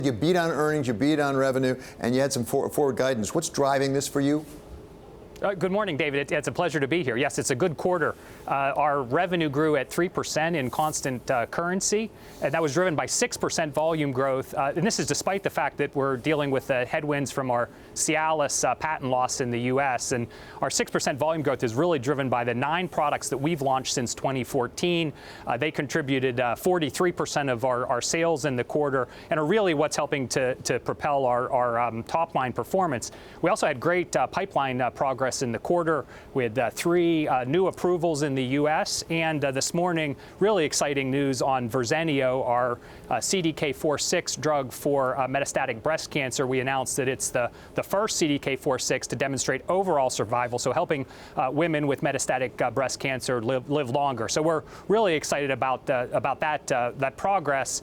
You beat on earnings, you beat on revenue, and you had some forward guidance. What's driving this for you? Good morning, David. It's a pleasure to be here. Yes, it's a good quarter. Our revenue grew at 3% in constant currency, and that was driven by 6% volume growth. And this is despite the fact that we're dealing with headwinds from our Cialis patent loss in the U.S. And our 6% volume growth is really driven by the 9 products that we've launched since 2014. They contributed 43% of our sales in the quarter and are really what's helping to propel our top-line performance. We also had great pipeline progress in the quarter with 3 new approvals in the U.S. and this morning, really exciting news on Verzenio, our CDK4/6 drug for metastatic breast cancer. We announced that it's the first CDK4/6 to demonstrate overall survival, so helping women with metastatic breast cancer live longer. So we're really excited about that progress.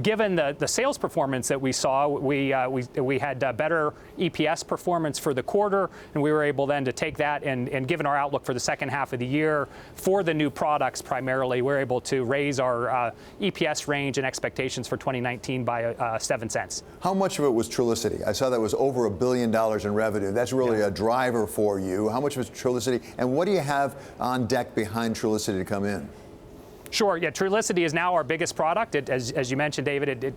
Given the sales performance that we saw, we had better EPS performance for the quarter, and we were able then to take that and given our outlook for the second half of the year for the new products primarily, we're able to raise our EPS range and expectations for 2019 by 7 cents. How much of it was Trulicity? I saw that was over $1 billion in revenue. That's really a driver for you. How much was Trulicity, and what do you have on deck behind Trulicity to come in? Sure. Yeah, Trulicity is now our biggest product. As you mentioned, David, it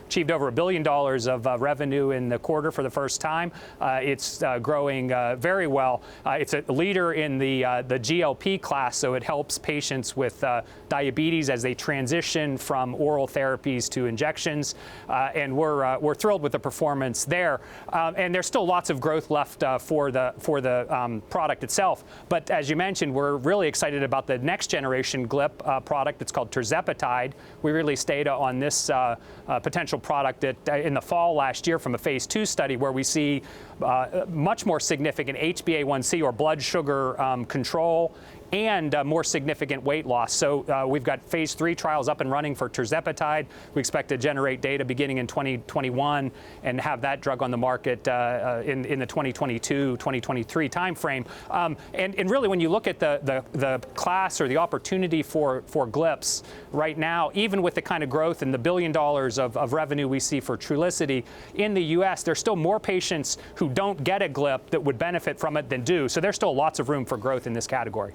achieved over $1 billion of revenue in the quarter for the first time. It's growing very well. It's a leader in the GLP class, so it helps patients with diabetes as they transition from oral therapies to injections. And we're thrilled with the performance there. And there's still lots of growth left for the product itself. But as you mentioned, we're really excited about the next generation GLP product. It's called Tirzepatide. We released data on this potential product in the fall last year from a phase 2 study where we see much more significant HbA1c or blood sugar control and more significant weight loss. So we've got phase 3 trials up and running for Tirzepatide. We expect to generate data beginning in 2021 and have that drug on the market in the 2022-2023 timeframe. And really, when you look at the class or the opportunity for GLPs right now, even with the kind of growth and the $1 billion of revenue we see for Trulicity in the U.S., there's still more patients who don't get a GLP that would benefit from it than do. So there's still lots of room for growth in this category.